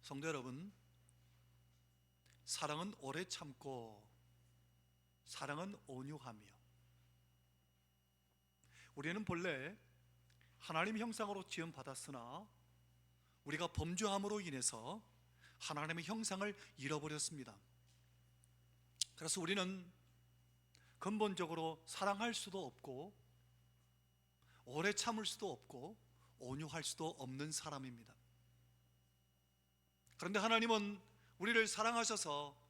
성도 여러분, 사랑은 오래 참고 사랑은 온유하며, 우리는 본래 하나님의 형상으로 지음받았으나 우리가 범죄함으로 인해서 하나님의 형상을 잃어버렸습니다. 그래서 우리는 근본적으로 사랑할 수도 없고 오래 참을 수도 없고 온유할 수도 없는 사람입니다. 그런데 하나님은 우리를 사랑하셔서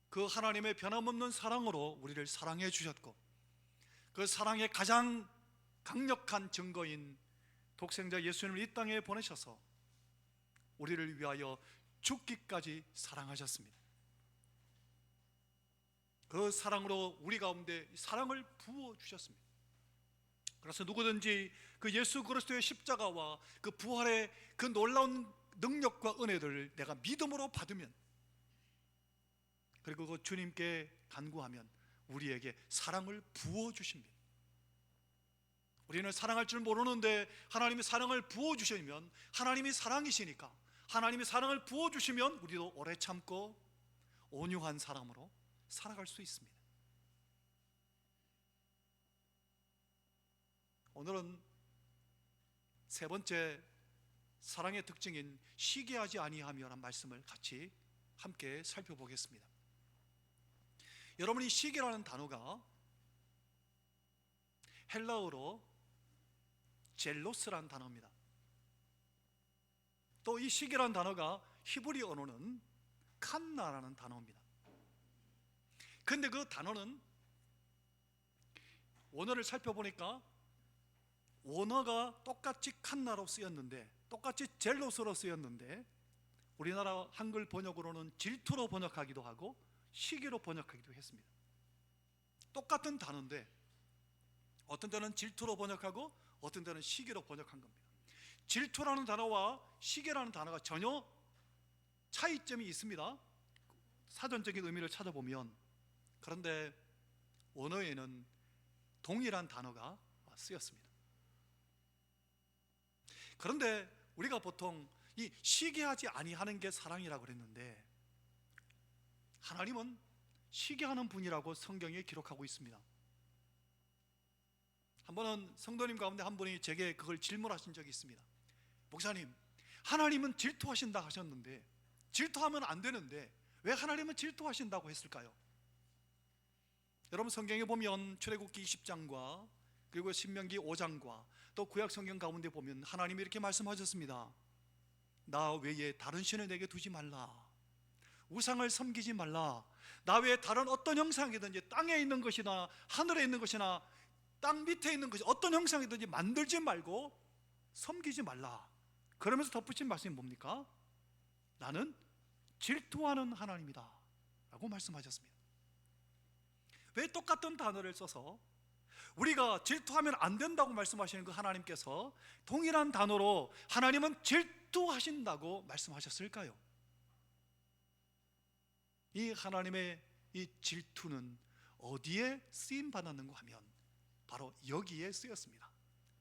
그 하나님의 변함없는 사랑으로 우리를 사랑해 주셨고, 그 사랑의 가장 강력한 증거인 독생자 예수님을 이 땅에 보내셔서 우리를 위하여 죽기까지 사랑하셨습니다. 그 사랑으로 우리 가운데 사랑을 부어주셨습니다. 그래서 누구든지 그 예수 그리스도의 십자가와 그 부활의 그 놀라운 능력과 은혜를 내가 믿음으로 받으면, 그리고 그 주님께 간구하면 우리에게 사랑을 부어주십니다. 우리는 사랑할 줄 모르는데 하나님이 사랑을 부어주시면, 하나님이 사랑이시니까 하나님이 사랑을 부어주시면 우리도 오래 참고 온유한 사람으로 살아갈 수 있습니다. 오늘은 세 번째 사랑의 특징인 시기하지 아니하며라는 말씀을 같이 함께 살펴보겠습니다. 여러분, 이 시기라는 단어가 헬라어로 젤로스라는 단어입니다. 또 이 시기라는 단어가 히브리 언어는 칸나라는 단어입니다. 그런데 그 단어는 원어를 살펴보니까 원어가 똑같이 칸나로 쓰였는데, 똑같이 젤로스로 쓰였는데, 우리나라 한글 번역으로는 질투로 번역하기도 하고 시기로 번역하기도 했습니다. 똑같은 단어인데 어떤 때는 질투로 번역하고 어떤 때는 시기로 번역한 겁니다. 질투라는 단어와 시기라는 단어가 전혀 차이점이 있습니다, 사전적인 의미를 찾아보면. 그런데 원어에는 동일한 단어가 쓰였습니다. 그런데 우리가 보통 이 시기하지 아니하는 게 사랑이라고 그랬는데, 하나님은 시기하는 분이라고 성경에 기록하고 있습니다. 한 번은 성도님 가운데 한 분이 제게 그걸 질문하신 적이 있습니다. 목사님, 하나님은 질투하신다 하셨는데, 질투하면 안 되는데 왜 하나님은 질투하신다고 했을까요? 여러분, 성경에 보면 출애굽기 20장과 그리고 신명기 5장과 또 구약 성경 가운데 보면 하나님이 이렇게 말씀하셨습니다. 나 외에 다른 신을 내게 두지 말라, 우상을 섬기지 말라, 나 외에 다른 어떤 형상이든지 땅에 있는 것이나 하늘에 있는 것이나 땅 밑에 있는 것이 어떤 형상이든지 만들지 말고 섬기지 말라. 그러면서 덧붙인 말씀이 뭡니까? 나는 질투하는 하나님이다 라고 말씀하셨습니다. 왜 똑같은 단어를 써서 우리가 질투하면 안 된다고 말씀하시는 그 하나님께서 동일한 단어로 하나님은 질투하신다고 말씀하셨을까요? 이 하나님의 이 질투는 어디에 쓰임받았는가 하면 바로 여기에 쓰였습니다.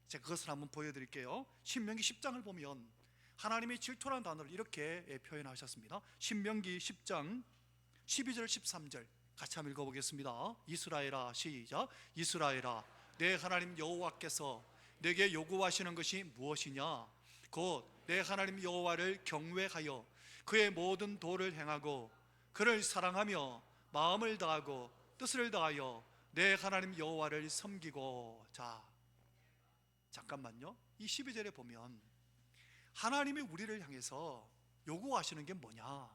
제가 그것을 한번 보여드릴게요. 신명기 10장을 보면 하나님의 질투라는 단어를 이렇게 표현하셨습니다. 신명기 10장 12절 13절 같이 한번 읽어보겠습니다. 이스라엘아, 시작. 이스라엘아, 내 하나님 여호와께서 내게 요구하시는 것이 무엇이냐? 곧 내 하나님 여호와를 경외하여 그의 모든 도를 행하고 그를 사랑하며 마음을 다하고 뜻을 다하여 내 하나님 여호와를 섬기고. 자, 잠깐만요. 이 12절에 보면 하나님이 우리를 향해서 요구하시는 게 뭐냐?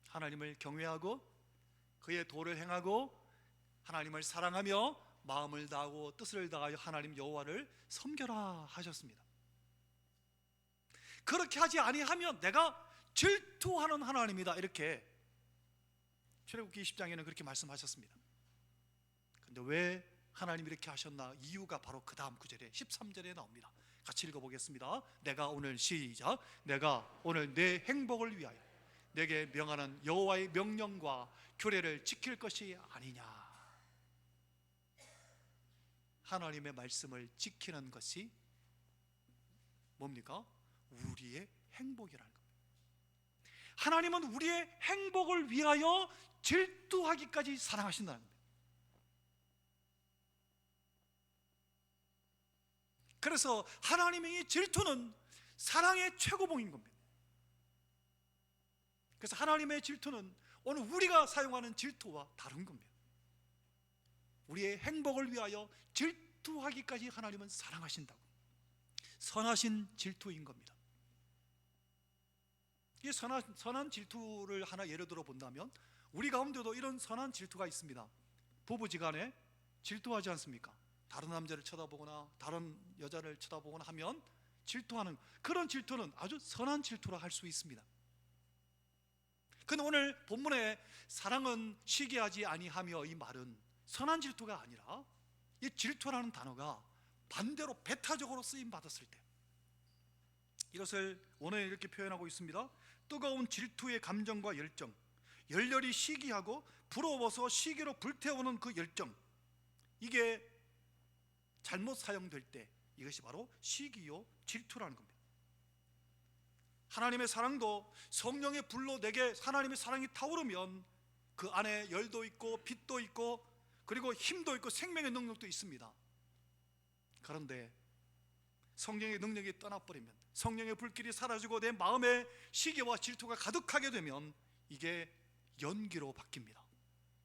하나님을 경외하고 그의 도를 행하고 하나님을 사랑하며 마음을 다하고 뜻을 다하여 하나님 여호와를 섬겨라 하셨습니다. 그렇게 하지 아니하면 내가 질투하는 하나님이다, 이렇게 출애굽기 20장에는 그렇게 말씀하셨습니다. 그런데 왜 하나님이 이렇게 하셨나? 이유가 바로 그 다음 구절에 13절에 나옵니다. 같이 읽어보겠습니다. 내가 오늘, 시작. 내가 오늘 내 행복을 위하여 내게 명하는 여호와의 명령과 규례를 지킬 것이 아니냐. 하나님의 말씀을 지키는 것이 뭡니까? 우리의 행복이라는 겁니다. 하나님은 우리의 행복을 위하여 질투하기까지 사랑하신다는 겁니다. 그래서 하나님의 이 질투는 사랑의 최고봉인 겁니다. 그래서 하나님의 질투는 오늘 우리가 사용하는 질투와 다른 겁니다. 우리의 행복을 위하여 질투하기까지 하나님은 사랑하신다고. 선하신 질투인 겁니다. 이 선한 질투를 하나 예를 들어 본다면 우리 가운데도 이런 선한 질투가 있습니다. 부부지간에 질투하지 않습니까? 다른 남자를 쳐다보거나 다른 여자를 쳐다보거나 하면 질투하는, 그런 질투는 아주 선한 질투라 할 수 있습니다. 근데 오늘 본문에 사랑은 시기하지 아니하며, 이 말은 선한 질투가 아니라 이 질투라는 단어가 반대로 배타적으로 쓰임 받았을 때, 이것을 오늘 이렇게 표현하고 있습니다. 뜨거운 질투의 감정과 열정, 열렬히 시기하고 부러워서 시기로 불태우는 그 열정, 이게 잘못 사용될 때 이것이 바로 시기요 질투라는 겁니다. 하나님의 사랑도 성령의 불로 내게 하나님의 사랑이 타오르면 그 안에 열도 있고 빛도 있고 그리고 힘도 있고 생명의 능력도 있습니다. 그런데 성령의 능력이 떠나버리면, 성령의 불길이 사라지고 내 마음에 시기와 질투가 가득하게 되면 이게 연기로 바뀝니다.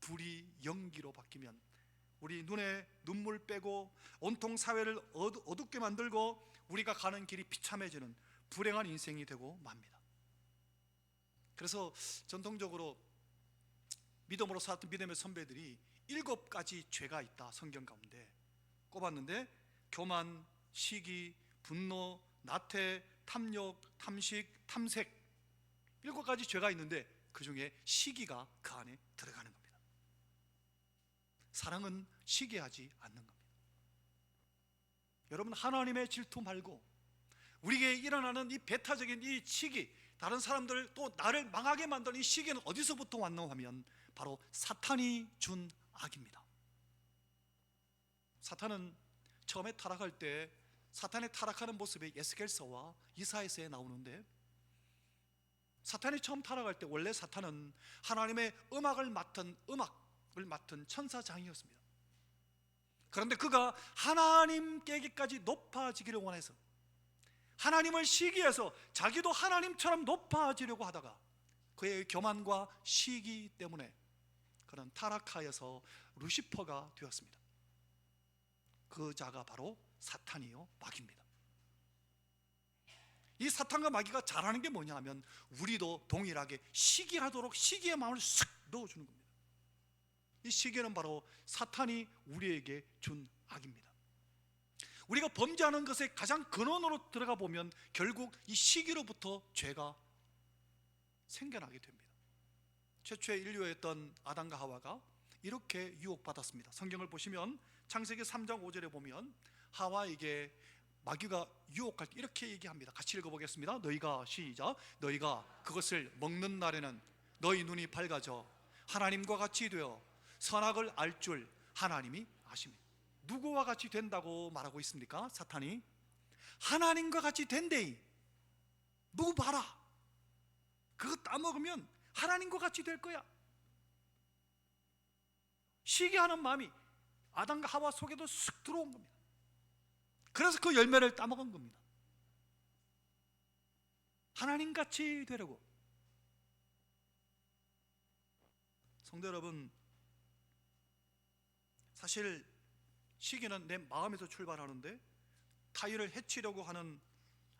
불이 연기로 바뀌면 우리 눈에 눈물 빼고 온통 사회를 어둡게 만들고 우리가 가는 길이 비참해지는 불행한 인생이 되고 맙니다. 그래서 전통적으로 믿음으로 살았던 믿음의 선배들이 7가지 죄가 있다 성경 가운데 꼽았는데, 교만, 시기, 분노, 나태, 탐욕, 탐식, 탐색, 7가지 죄가 있는데 그 중에 시기가 그 안에 들어가는 겁니다. 사랑은 시기하지 않는 겁니다. 여러분, 하나님의 질투 말고 우리에게 일어나는 이 배타적인 이 시기, 다른 사람들 또 나를 망하게 만드는 이 시기는 어디서부터 왔나 하면 바로 사탄이 준 악입니다. 사탄은 처음에 타락할 때 사탄이 타락하는 모습이 에스겔서와 이사야서에 나오는데, 사탄이 처음 타락할 때 원래 사탄은 하나님의 음악을 맡은 천사장이었습니다. 그런데 그가 하나님께까지 높아지기를 원해서 하나님을 시기해서 자기도 하나님처럼 높아지려고 하다가 그의 교만과 시기 때문에 그는 타락하여서 루시퍼가 되었습니다. 그 자가 바로 사탄이요 마귀입니다. 이 사탄과 마귀가 잘하는 게 뭐냐 하면 우리도 동일하게 시기하도록 시기의 마음을 쓱 넣어주는 겁니다. 이 시기는 바로 사탄이 우리에게 준 악입니다. 우리가 범죄하는 것의 가장 근원으로 들어가 보면 결국 이 시기로부터 죄가 생겨나게 됩니다. 최초의 인류였던 아담과 하와가 이렇게 유혹받았습니다. 성경을 보시면 창세기 3장 5절에 보면 하와에게 마귀가 유혹할 때 이렇게 얘기합니다. 같이 읽어보겠습니다. 너희가 시작. 너희가 그것을 먹는 날에는 너희 눈이 밝아져 하나님과 같이 되어 선악을 알 줄 하나님이 아십니다. 누구와 같이 된다고 말하고 있습니까? 사탄이 하나님과 같이 된대이. 누구 봐라, 그거 따먹으면 하나님과 같이 될 거야. 시기하는 마음이 아담과 하와 속에도 쑥 들어온 겁니다. 그래서 그 열매를 따먹은 겁니다. 하나님같이 되려고. 성도 여러분, 사실 시기는 내 마음에서 출발하는데 타인을 해치려고 하는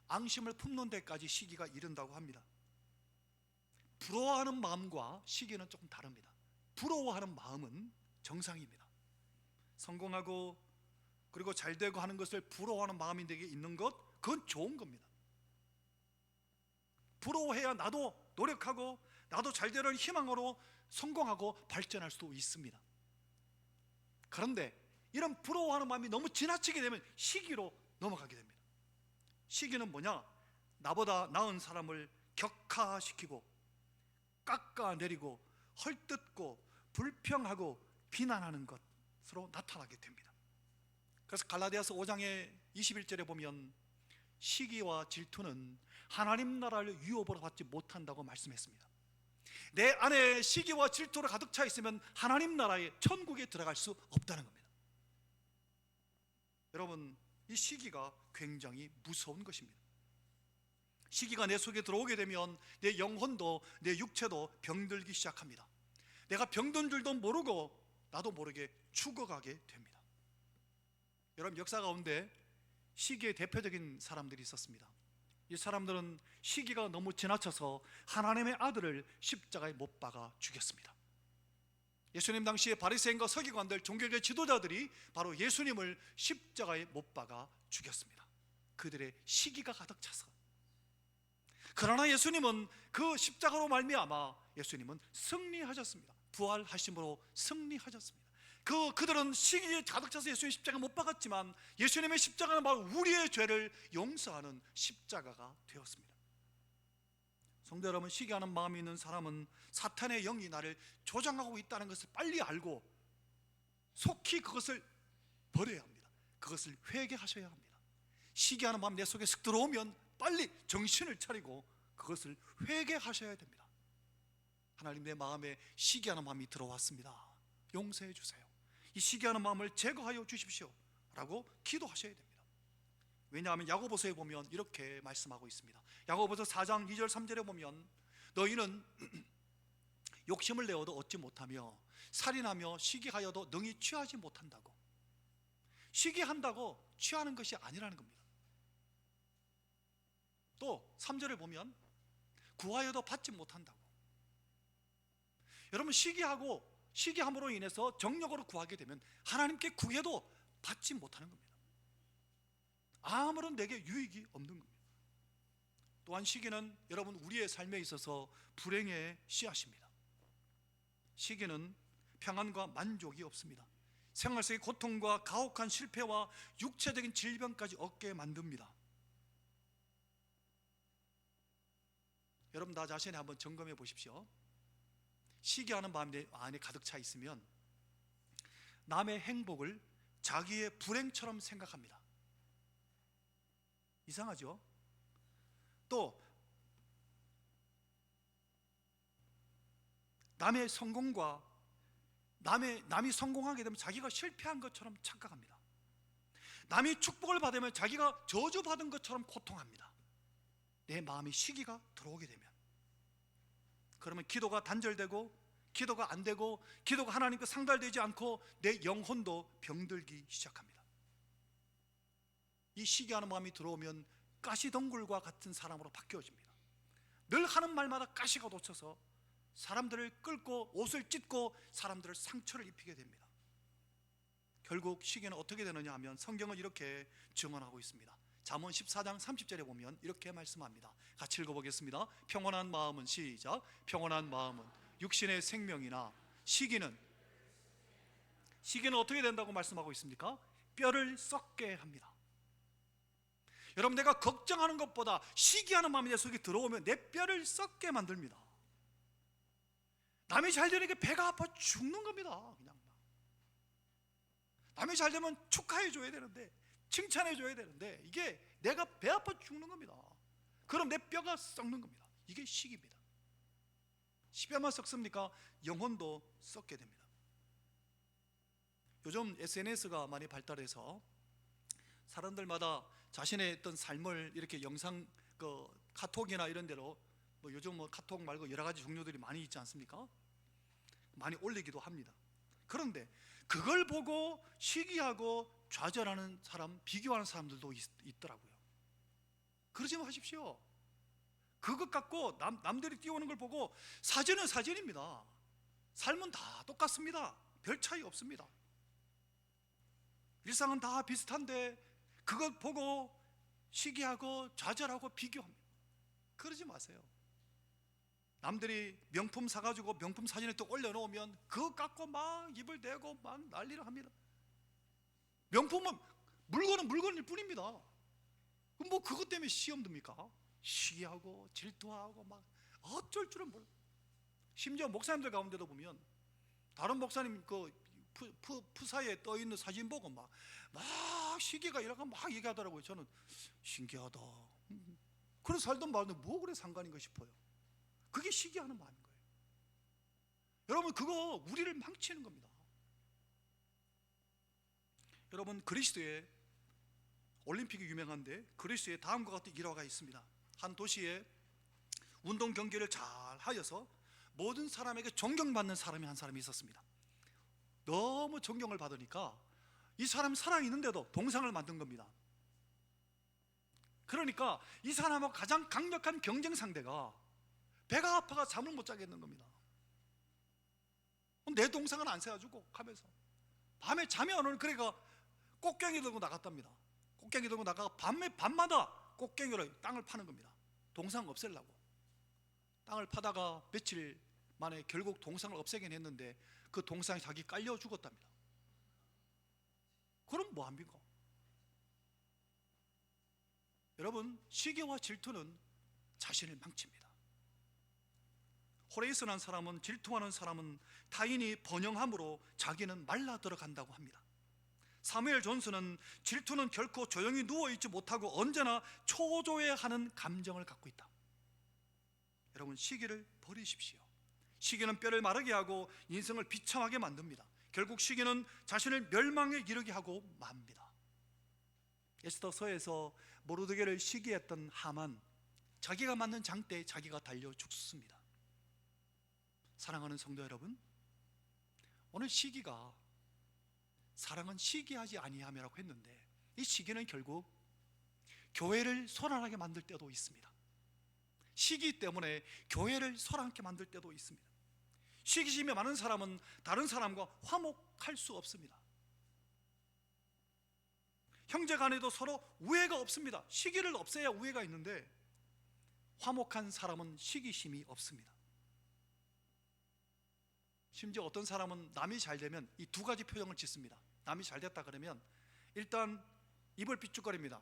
앙심을 품는 데까지 시기가 이른다고 합니다. 부러워하는 마음과 시기는 조금 다릅니다. 부러워하는 마음은 정상입니다. 성공하고 그리고 잘되고 하는 것을 부러워하는 마음이 내게 있는 것, 그건 좋은 겁니다. 부러워해야 나도 노력하고 나도 잘되려는 희망으로 성공하고 발전할 수 있습니다. 그런데 이런 부러워하는 마음이 너무 지나치게 되면 시기로 넘어가게 됩니다. 시기는 뭐냐? 나보다 나은 사람을 격하시키고 깎아내리고 헐뜯고 불평하고 비난하는 것으로 나타나게 됩니다. 그래서 갈라디아서 5장의 21절에 보면 시기와 질투는 하나님 나라를 유업으로 받지 못한다고 말씀했습니다. 내 안에 시기와 질투로 가득 차 있으면 하나님 나라의 천국에 들어갈 수 없다는 겁니다. 여러분, 이 시기가 굉장히 무서운 것입니다. 시기가 내 속에 들어오게 되면 내 영혼도 내 육체도 병들기 시작합니다. 내가 병든 줄도 모르고 나도 모르게 죽어가게 됩니다. 여러분, 역사 가운데 시기의 대표적인 사람들이 있었습니다. 이 사람들은 시기가 너무 지나쳐서 하나님의 아들을 십자가에 못 박아 죽였습니다. 예수님 당시에 바리새인과 서기관들, 종교계 지도자들이 바로 예수님을 십자가에 못 박아 죽였습니다. 그들의 시기가 가득 차서. 그러나 예수님은 그 십자가로 말미암아 예수님은 승리하셨습니다. 부활하심으로 승리하셨습니다. 그들은 시기에 가득 차서 예수님 십자가 못 박았지만 예수님의 십자가는 바로 우리의 죄를 용서하는 십자가가 되었습니다. 성도 여러분, 시기하는 마음이 있는 사람은 사탄의 영이 나를 조장하고 있다는 것을 빨리 알고 속히 그것을 버려야 합니다. 그것을 회개하셔야 합니다. 시기하는 마음 내 속에 쓱 들어오면 빨리 정신을 차리고 그것을 회개하셔야 됩니다. 하나님, 내 마음에 시기하는 마음이 들어왔습니다. 용서해 주세요. 이 시기하는 마음을 제거하여 주십시오 라고 기도하셔야 됩니다. 왜냐하면 야고보서에 보면 이렇게 말씀하고 있습니다. 야고보서 4장 2절 3절에 보면 너희는 욕심을 내어도 얻지 못하며 살인하며 시기하여도 능히 취하지 못한다고. 시기한다고 취하는 것이 아니라는 겁니다. 또 3절을 보면 구하여도 받지 못한다고. 여러분, 시기함으로 인해서 정력으로 구하게 되면 하나님께 구해도 받지 못하는 겁니다. 아무런 내게 유익이 없는 겁니다. 또한 시기는 여러분 우리의 삶에 있어서 불행의 씨앗입니다. 시기는 평안과 만족이 없습니다. 생활 속의 고통과 가혹한 실패와 육체적인 질병까지 얻게 만듭니다. 여러분, 나 자신을 한번 점검해 보십시오. 시기하는 마음이 내 안에 가득 차 있으면 남의 행복을 자기의 불행처럼 생각합니다. 이상하죠? 또 남의 성공과 남이 성공하게 되면 자기가 실패한 것처럼 착각합니다. 남이 축복을 받으면 자기가 저주받은 것처럼 고통합니다. 내 마음에 시기가 들어오게 되면, 그러면 기도가 단절되고 기도가 안 되고 기도가 하나님께 상달되지 않고 내 영혼도 병들기 시작합니다. 이 시기하는 마음이 들어오면 가시덩굴과 같은 사람으로 바뀌어집니다. 늘 하는 말마다 가시가 돋쳐서 사람들을 끌고 옷을 찢고 사람들을 상처를 입히게 됩니다. 결국 시기는 어떻게 되느냐 하면 성경은 이렇게 증언하고 있습니다. 잠언 14장 30절에 보면 이렇게 말씀합니다. 같이 읽어보겠습니다. 평온한 마음은, 시작, 평온한 마음은 육신의 생명이나 시기는 어떻게 된다고 말씀하고 있습니까? 뼈를 썩게 합니다. 여러분, 내가 걱정하는 것보다 시기하는 마음이 내 속에 들어오면 내 뼈를 썩게 만듭니다. 남이 잘 되니까 배가 아파 죽는 겁니다. 그냥 남이 잘 되면 축하해 줘야 되는데, 칭찬해 줘야 되는데, 이게 내가 배 아파 죽는 겁니다. 그럼 내 뼈가 썩는 겁니다. 이게 시기입니다. 뼈만 썩습니까? 영혼도 썩게 됩니다. 요즘 SNS가 많이 발달해서 사람들마다 자신의 어떤 삶을 이렇게 영상, 카톡이나 이런 데로, 요즘 카톡 말고 여러 가지 종류들이 많이 있지 않습니까? 많이 올리기도 합니다. 그런데 그걸 보고 시기하고 좌절하는 사람, 비교하는 사람들도 있더라고요. 그러지 마십시오. 그것 갖고 남들이 띄우는 걸 보고, 사진은 사진입니다. 삶은 다 똑같습니다. 별 차이 없습니다. 일상은 다 비슷한데 그것 보고 시기하고 좌절하고 비교합니다. 그러지 마세요. 남들이 명품 사가지고 명품 사진을 또 올려놓으면 그거 갖고 막 입을 대고 막 난리를 합니다. 명품은 물건은 물건일 뿐입니다. 뭐 그것 때문에 시험 듭니까? 시기하고 질투하고 막 어쩔 줄은 몰라. 심지어 목사님들 가운데도 보면 다른 목사님 푸사에 떠 있는 사진 보고 막 시기가 이러고 막 얘기하더라고요. 저는 신기하다. 그런 살던 말도 뭐 그래 상관인가 싶어요. 그게 시기하는 마음인 거예요. 여러분, 그거 우리를 망치는 겁니다. 여러분, 그리스도의 올림픽이 유명한데 그리스도에 다음과 같은 일화가 있습니다. 한 도시에 운동 경기를 잘 하여서 모든 사람에게 존경받는 사람이 한 사람이 있었습니다. 너무 존경을 받으니까 이 사람이 살아있는데도 동상을 만든 겁니다. 그러니까 이 사람하고 가장 강력한 경쟁 상대가 배가 아파가 잠을 못 자겠는 겁니다. 내 동상은 안 세워주고 하면서 밤에 잠이 안 오는, 그러니까 꽃갱이 들고 나갔답니다. 꽃갱이 들고 나가가 밤마다 꽃갱이로 땅을 파는 겁니다. 동상 없애려고. 땅을 파다가 며칠 만에 결국 동상을 없애긴 했는데 그 동상이 자기 깔려 죽었답니다. 그럼 뭐합니까? 여러분, 시기와 질투는 자신을 망칩니다. 호레이스라는 사람은, 질투하는 사람은 타인이 번영함으로 자기는 말라 들어간다고 합니다. 사무엘 존스는 질투는 결코 조용히 누워있지 못하고 언제나 초조해하는 감정을 갖고 있다. 여러분, 시기를 버리십시오. 시기는 뼈를 마르게 하고 인생을 비참하게 만듭니다. 결국 시기는 자신을 멸망에 이르게 하고 맙니다. 에스더서에서 모르드게를 시기했던 하만, 자기가 맞는 장대에 자기가 달려 죽습니다. 사랑하는 성도 여러분, 오늘 시기가 사랑은 시기하지 아니함이라고 했는데 이 시기는 결국 교회를 소란하게 만들 때도 있습니다. 시기 때문에 교회를 소란하게 만들 때도 있습니다. 시기심이 많은 사람은 다른 사람과 화목할 수 없습니다. 형제 간에도 서로 우애가 없습니다. 시기를 없애야 우애가 있는데 화목한 사람은 시기심이 없습니다. 심지어 어떤 사람은 남이 잘 되면 이 두 가지 표정을 짓습니다. 남이 잘 됐다 그러면 일단 입을 삐죽거립니다.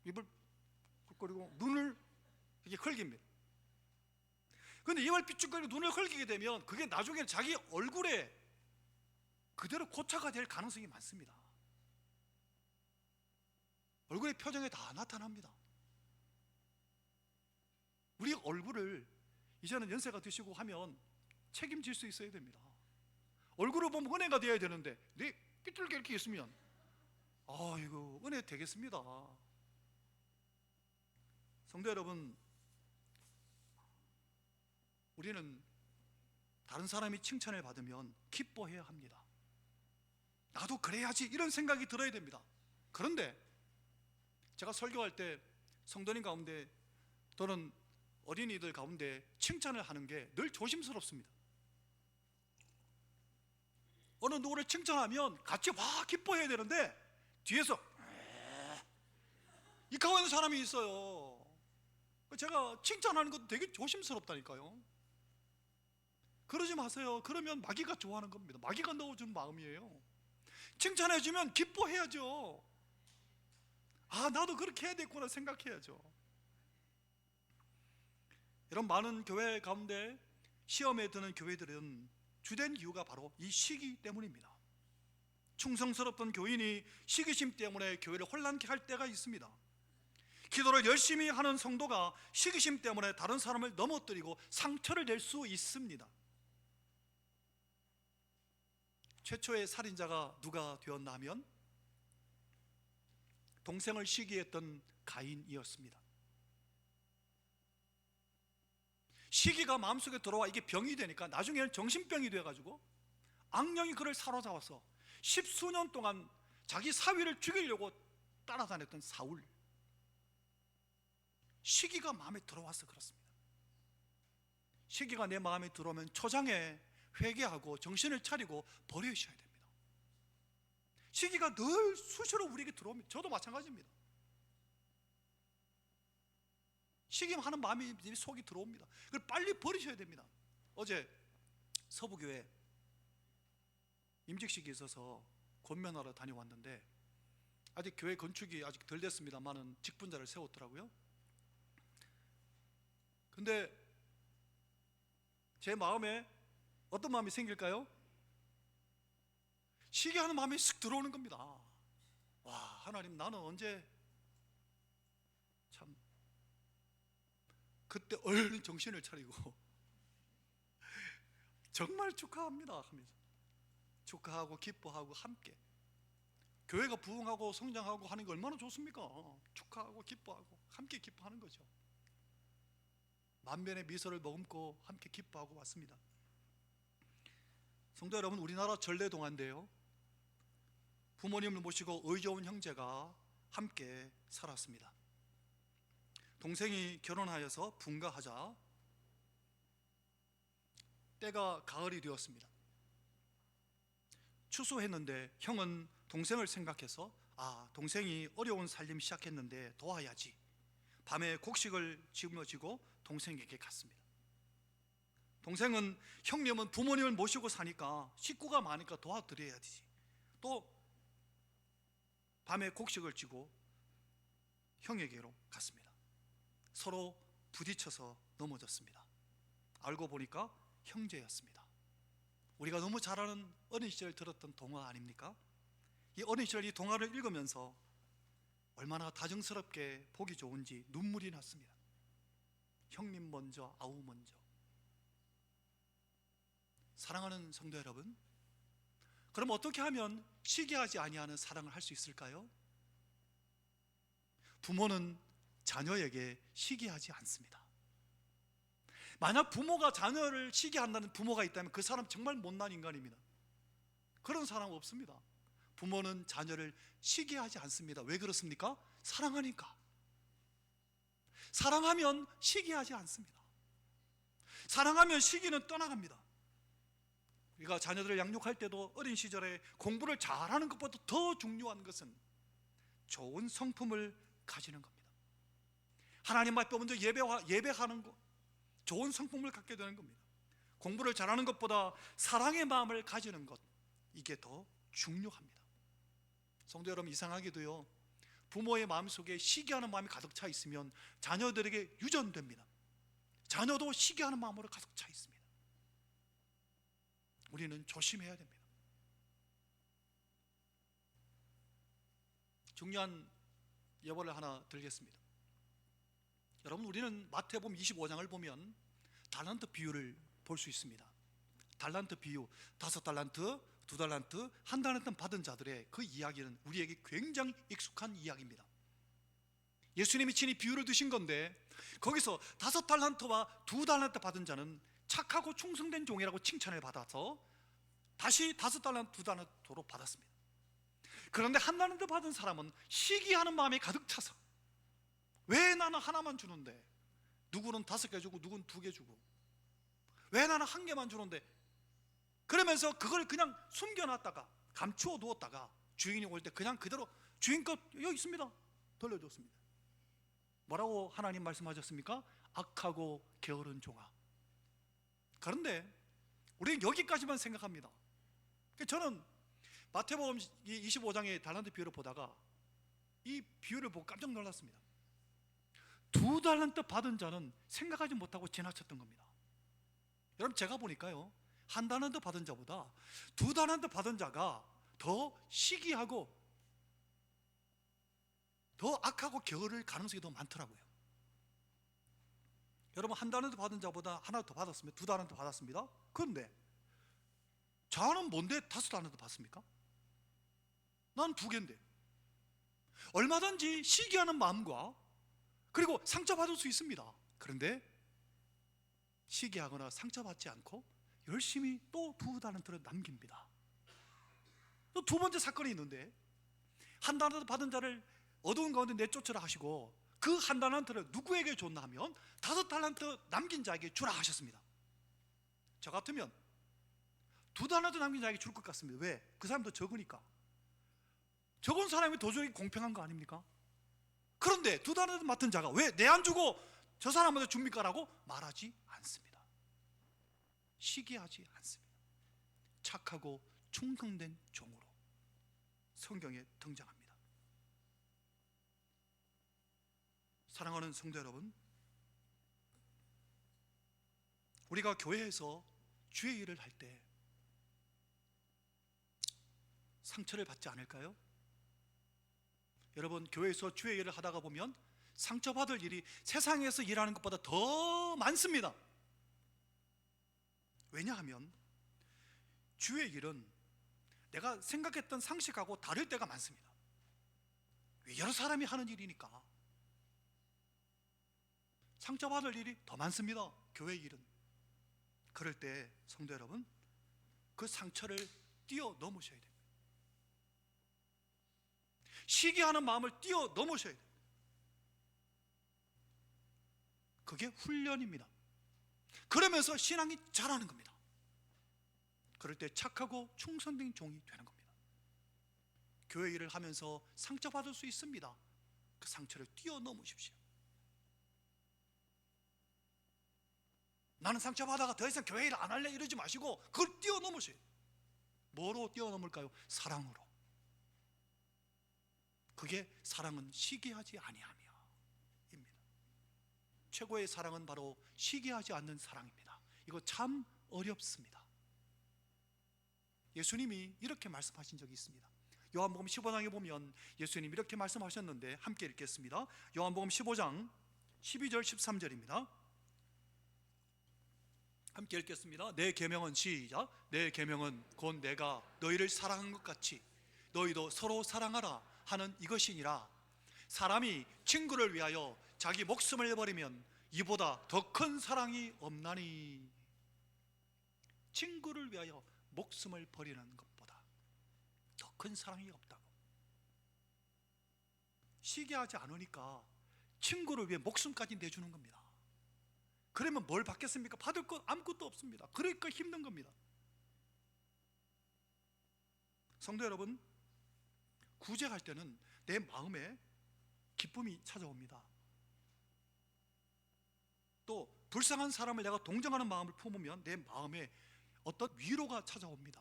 입을 삐죽거리고 눈을 이렇게 긁깁니다. 그런데 입을 삐죽거리고 눈을 긁히게 되면 그게 나중에 자기 얼굴에 그대로 고착화 될 가능성이 많습니다. 얼굴의 표정에 다 나타납니다. 우리 얼굴을 이제는 연세가 드시고 하면 책임질 수 있어야 됩니다. 얼굴을 보면 은혜가 되어야 되는데 네 삐뚤게 이렇게 있으면 이거 은혜 되겠습니다. 성도 여러분, 우리는 다른 사람이 칭찬을 받으면 기뻐해야 합니다. 나도 그래야지 이런 생각이 들어야 됩니다. 그런데 제가 설교할 때 성도님 가운데 또는 어린이들 가운데 칭찬을 하는 게 늘 조심스럽습니다. 어느 누구를 칭찬하면 같이 기뻐해야 되는데 뒤에서 이하고 있는 사람이 있어요. 제가 칭찬하는 것도 되게 조심스럽다니까요. 그러지 마세요. 그러면 마귀가 좋아하는 겁니다. 마귀가 넣어준 마음이에요. 칭찬해주면 기뻐해야죠. 나도 그렇게 해야 되겠구나 생각해야죠. 이런 많은 교회 가운데 시험에 드는 교회들은 주된 이유가 바로 이 시기 때문입니다. 충성스럽던 교인이 시기심 때문에 교회를 혼란케 할 때가 있습니다. 기도를 열심히 하는 성도가 시기심 때문에 다른 사람을 넘어뜨리고 상처를 낼 수 있습니다. 최초의 살인자가 누가 되었나 하면 동생을 시기했던 가인이었습니다. 시기가 마음속에 들어와 이게 병이 되니까 나중에는 정신병이 돼가지고 악령이 그를 사로잡아서 10수년 동안 자기 사위를 죽이려고 따라다녔던 사울. 시기가 마음에 들어와서 그렇습니다. 시기가 내 마음에 들어오면 초장에 회개하고 정신을 차리고 버리셔야 됩니다. 시기가 늘 수시로 우리에게 들어옵니다. 저도 마찬가지입니다. 시기하는 마음이 속이 들어옵니다. 그걸 빨리 버리셔야 됩니다. 어제 서부교회 임직식이 있어서 권면하러 다녀왔는데 아직 교회 건축이 아직 덜 됐습니다만은 직분자를 세웠더라고요. 근데 제 마음에 어떤 마음이 생길까요? 시기하는 마음이 쓱 들어오는 겁니다. 와, 하나님, 나는 언제 참 그때 얼른 정신을 차리고 정말 축하합니다 하면서 축하하고 기뻐하고 함께, 교회가 부흥하고 성장하고 하는 게 얼마나 좋습니까? 축하하고 기뻐하고 함께 기뻐하는 거죠. 만면의 미소를 머금고 함께 기뻐하고 왔습니다. 성도 여러분, 우리나라 전래동화인데요, 부모님을 모시고 의좋은 형제가 함께 살았습니다. 동생이 결혼하여서 분가하자 때가 가을이 되었습니다. 추수했는데 형은 동생을 생각해서 동생이 어려운 살림 시작했는데 도와야지, 밤에 곡식을 짊어지고 동생에게 갔습니다. 동생은 형님은 부모님을 모시고 사니까 식구가 많으니까 도와드려야지, 또 밤에 곡식을 쥐고 형에게로 갔습니다. 서로 부딪혀서 넘어졌습니다. 알고 보니까 형제였습니다. 우리가 너무 잘 아는 어린 시절 들었던 동화 아닙니까? 이 어린 시절 이 동화를 읽으면서 얼마나 다정스럽게 보기 좋은지 눈물이 났습니다. 형님 먼저, 아우 먼저. 사랑하는 성도 여러분, 그럼 어떻게 하면 시기하지 아니하는 사랑을 할 수 있을까요? 부모는 자녀에게 시기하지 않습니다. 만약 부모가 자녀를 시기한다는 부모가 있다면 그 사람 정말 못난 인간입니다. 그런 사람 없습니다. 부모는 자녀를 시기하지 않습니다. 왜 그렇습니까? 사랑하니까. 사랑하면 시기하지 않습니다. 사랑하면 시기는 떠나갑니다. 우리가 자녀들을 양육할 때도 어린 시절에 공부를 잘하는 것보다 더 중요한 것은 좋은 성품을 가지는 겁니다. 하나님 앞에 먼저 예배하는 것, 좋은 성품을 갖게 되는 겁니다. 공부를 잘하는 것보다 사랑의 마음을 가지는 것, 이게 더 중요합니다. 성도 여러분, 이상하게도요, 부모의 마음속에 시기하는 마음이 가득 차 있으면 자녀들에게 유전됩니다. 자녀도 시기하는 마음으로 가득 차 있습니다. 우리는 조심해야 됩니다. 중요한 예보를 하나 드리겠습니다. 여러분, 우리는 마태복음 25장을 보면 달란트 비유를 볼 수 있습니다. 달란트 비유, 5달란트, 2달란트, 1달란트 받은 자들의 그 이야기는 우리에게 굉장히 익숙한 이야기입니다. 예수님이 친히 비유를 드신 건데, 거기서 5달란트와 2달란트 받은 자는 착하고 충성된 종이라고 칭찬을 받아서 다시 5달란트, 2달란트로 받았습니다. 그런데 1달란트 받은 사람은 시기하는 마음이 가득 차서, 왜 나는 하나만 주는데 누구는 5개 주고 누구는 2개 주고, 왜 나는 1개만 주는데, 그러면서 그걸 그냥 숨겨놨다가 감추어 두었다가 주인이 올 때 그냥 그대로 주인 것 여기 있습니다 돌려줬습니다. 뭐라고 하나님 말씀하셨습니까? 악하고 게으른 종아. 그런데 우리는 여기까지만 생각합니다. 저는 마태복음 25장의 달란트 비유를 보다가 이 비유를 보고 깜짝 놀랐습니다. 2달란트 받은 자는 생각하지 못하고 지나쳤던 겁니다. 여러분, 제가 보니까요, 1달란트 받은 자보다 2달란트 받은 자가 더 시기하고 더 악하고 게으를 가능성이 더 많더라고요. 여러분, 1달란트 받은 자보다 하나 더 받았으면 2달란트 받았습니다. 그런데 저는 뭔데 5달란트 받습니까? 난 2개인데. 얼마든지 시기하는 마음과 그리고 상처받을 수 있습니다. 그런데 시기하거나 상처받지 않고 열심히 또 2달란트를 남깁니다. 또 2번째 사건이 있는데, 1달란트 받은 자를 어두운 가운데 내쫓으라 하시고 그 1달란트를 누구에게 줬나 하면 5달란트 남긴 자에게 주라 하셨습니다. 저 같으면 2달란트 남긴 자에게 줄 것 같습니다. 왜? 그 사람도 적으니까. 적은 사람이 도저히 공평한 거 아닙니까? 그런데 2달란트 맡은 자가 왜 내 안 주고 저 사람한테 줍니까? 라고 말하지 않습니다. 시기하지 않습니다. 착하고 충성된 종으로 성경에 등장합니다. 사랑하는 성도 여러분, 우리가 교회에서 주의 일을 할 때 상처를 받지 않을까요? 여러분, 교회에서 주의 일을 하다가 보면 상처받을 일이 세상에서 일하는 것보다 더 많습니다. 왜냐하면 주의 일은 내가 생각했던 상식하고 다를 때가 많습니다. 여러 사람이 하는 일이니까 상처받을 일이 더 많습니다. 교회 일은. 그럴 때 성도 여러분, 그 상처를 뛰어넘으셔야 됩니다. 시기하는 마음을 뛰어넘으셔야 돼요. 그게 훈련입니다. 그러면서 신앙이 자라는 겁니다. 그럴 때 착하고 충성된 종이 되는 겁니다. 교회 일을 하면서 상처받을 수 있습니다. 그 상처를 뛰어넘으십시오. 나는 상처받아가 더 이상 교회 일을 안 할래 이러지 마시고 그걸 뛰어넘으셔야 돼요. 뭐로 뛰어넘을까요? 사랑으로. 그게 사랑은 시기하지 아니하며 입니다. 최고의 사랑은 바로 시기하지 않는 사랑입니다. 이거 참 어렵습니다. 예수님이 이렇게 말씀하신 적이 있습니다. 요한복음 15장에 보면 예수님이 이렇게 말씀하셨는데 함께 읽겠습니다. 요한복음 15장 12절 13절입니다. 함께 읽겠습니다. 내 계명은 시작. 내 계명은 곧 내가 너희를 사랑한 것 같이 너희도 서로 사랑하라 하는 이것이니라. 사람이 친구를 위하여 자기 목숨을 버리면 이보다 더 큰 사랑이 없나니. 친구를 위하여 목숨을 버리는 것보다 더 큰 사랑이 없다고. 시기하지 않으니까 친구를 위해 목숨까지 내주는 겁니다. 그러면 뭘 받겠습니까? 받을 것 아무것도 없습니다. 그러니까 힘든 겁니다. 성도 여러분, 구제할 때는 내 마음에 기쁨이 찾아옵니다. 또 불쌍한 사람을 내가 동정하는 마음을 품으면 내 마음에 어떤 위로가 찾아옵니다.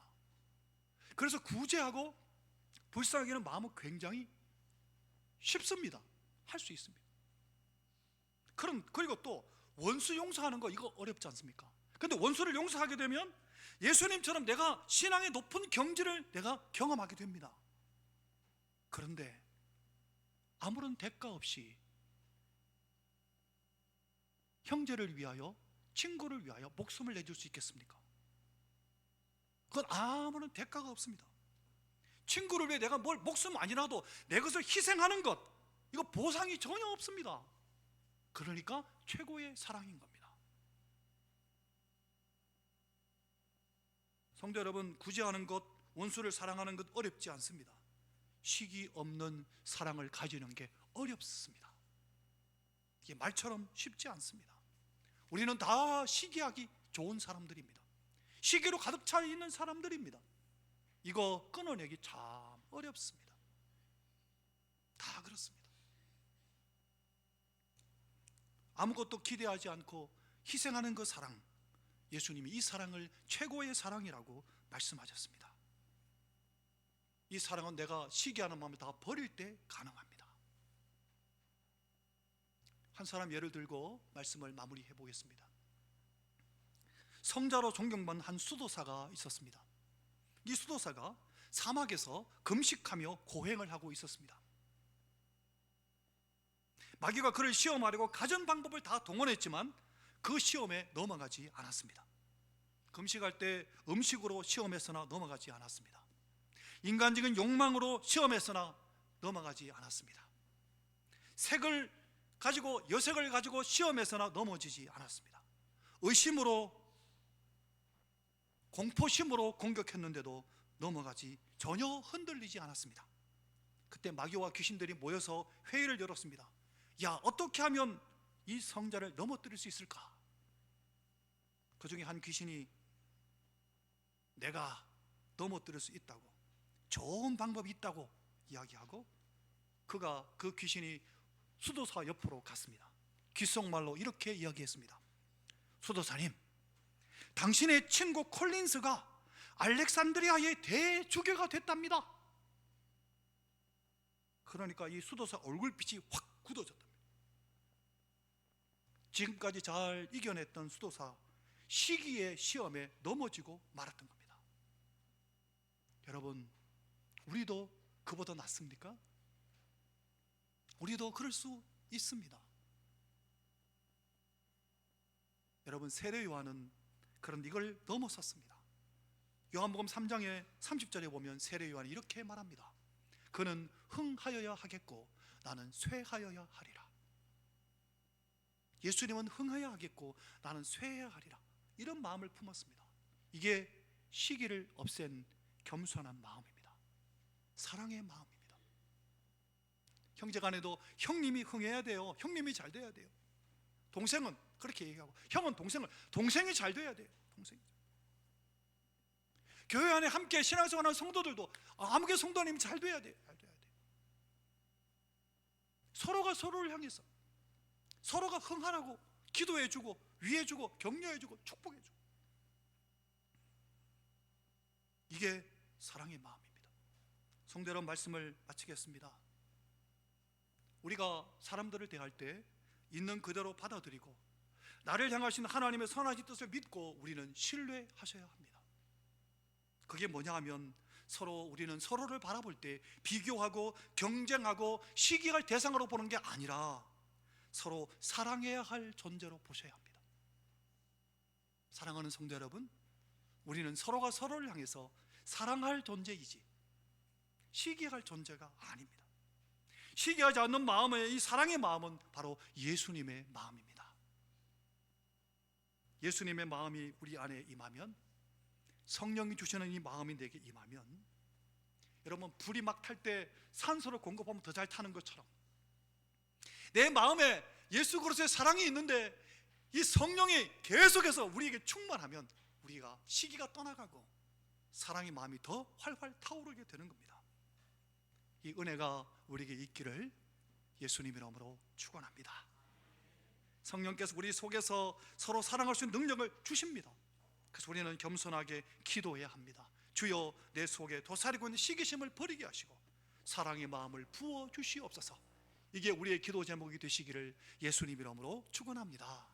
그래서 구제하고 불쌍하게 하는 마음은 굉장히 쉽습니다. 할 수 있습니다. 그리고 또 원수 용서하는 거 이거 어렵지 않습니까? 근데 원수를 용서하게 되면 예수님처럼 내가 신앙의 높은 경지를 내가 경험하게 됩니다. 그런데 아무런 대가 없이 형제를 위하여, 친구를 위하여 목숨을 내줄 수 있겠습니까? 그건 아무런 대가가 없습니다. 친구를 위해 내가 뭘 목숨 아니라도 내 것을 희생하는 것, 이거 보상이 전혀 없습니다. 그러니까 최고의 사랑인 겁니다. 성도 여러분, 구제하는 것, 원수를 사랑하는 것 어렵지 않습니다. 시기 없는 사랑을 가지는 게 어렵습니다. 이게 말처럼 쉽지 않습니다. 우리는 다 시기하기 좋은 사람들입니다. 시기로 가득 차 있는 사람들입니다. 이거 끊어내기 참 어렵습니다. 다 그렇습니다. 아무것도 기대하지 않고 희생하는 그 사랑, 예수님이 이 사랑을 최고의 사랑이라고 말씀하셨습니다. 이 사랑은 내가 시기하는 마음을 다 버릴 때 가능합니다. 한 사람 예를 들고 말씀을 마무리해 보겠습니다. 성자로 존경받는 한 수도사가 있었습니다. 이 수도사가 사막에서 금식하며 고행을 하고 있었습니다. 마귀가 그를 시험하려고 가전 방법을 다 동원했지만 그 시험에 넘어가지 않았습니다. 금식할 때 음식으로 시험했으나 넘어가지 않았습니다. 인간적인 욕망으로 시험했으나 넘어가지 않았습니다. 색을 가지고, 여색을 가지고 시험했으나 넘어지지 않았습니다. 의심으로, 공포심으로 공격했는데도 넘어가지, 전혀 흔들리지 않았습니다. 그때 마귀와 귀신들이 모여서 회의를 열었습니다. 야, 어떻게 하면 이 성자를 넘어뜨릴 수 있을까? 그 중에 한 귀신이 내가 넘어뜨릴 수 있다고, 좋은 방법이 있다고 이야기하고, 그 귀신이 수도사 옆으로 갔습니다. 귓속말로 이렇게 이야기했습니다. 수도사님, 당신의 친구 콜린스가 알렉산드리아의 대주교가 됐답니다. 그러니까 이 수도사 얼굴빛이 확 굳어졌답니다. 지금까지 잘 이겨냈던 수도사, 시기의 시험에 넘어지고 말았던 겁니다. 여러분, 우리도 그보다 낫습니까? 우리도 그럴 수 있습니다. 여러분, 세례 요한은 그런 이걸 넘어섰습니다. 요한복음 3장의 30절에 보면 세례 요한이 이렇게 말합니다. 그는 흥하여야 하겠고 나는 쇠하여야 하리라. 예수님은 흥해야 하겠고 나는 쇠해야 하리라, 이런 마음을 품었습니다. 이게 시기를 없앤 겸손한 마음입니다. 사랑의 마음입니다. 형제간에도 형님이 흥해야 돼요. 형님이 잘 돼야 돼요. 동생은 그렇게 얘기하고, 형은 동생이 잘 돼야 돼요. 동생이. 교회 안에 함께 신앙생활하는 성도들도 아무개 성도님 잘 돼야 돼요. 잘 돼야 돼요. 서로가 서로를 향해서 서로가 흥하라고 기도해주고 위해주고 격려해주고 축복해주고, 이게 사랑의 마음입니다. 성도 여러분, 말씀을 마치겠습니다. 우리가 사람들을 대할 때 있는 그대로 받아들이고 나를 향하신 하나님의 선하신 뜻을 믿고 우리는 신뢰하셔야 합니다. 그게 뭐냐 하면, 우리는 서로를 바라볼 때 비교하고 경쟁하고 시기할 대상으로 보는 게 아니라 서로 사랑해야 할 존재로 보셔야 합니다. 사랑하는 성도 여러분, 우리는 서로가 서로를 향해서 사랑할 존재이지 시기할 존재가 아닙니다. 시기하지 않는 마음의 이 사랑의 마음은 바로 예수님의 마음입니다. 예수님의 마음이 우리 안에 임하면, 성령이 주시는 이 마음이 내게 임하면, 여러분, 불이 막 탈 때 산소를 공급하면 더 잘 타는 것처럼 내 마음에 예수 그리스도의 사랑이 있는데 이 성령이 계속해서 우리에게 충만하면 우리가 시기가 떠나가고 사랑의 마음이 더 활활 타오르게 되는 겁니다. 이 은혜가 우리에게 있기를 예수님 이름으로 축원합니다. 성령께서 우리 속에서 서로 사랑할 수 있는 능력을 주십니다. 그래서 우리는 겸손하게 기도해야 합니다. 주여, 내 속에 도사리고 있는 시기심을 버리게 하시고 사랑의 마음을 부어 주시옵소서. 이게 우리의 기도 제목이 되시기를 예수님 이름으로 축원합니다.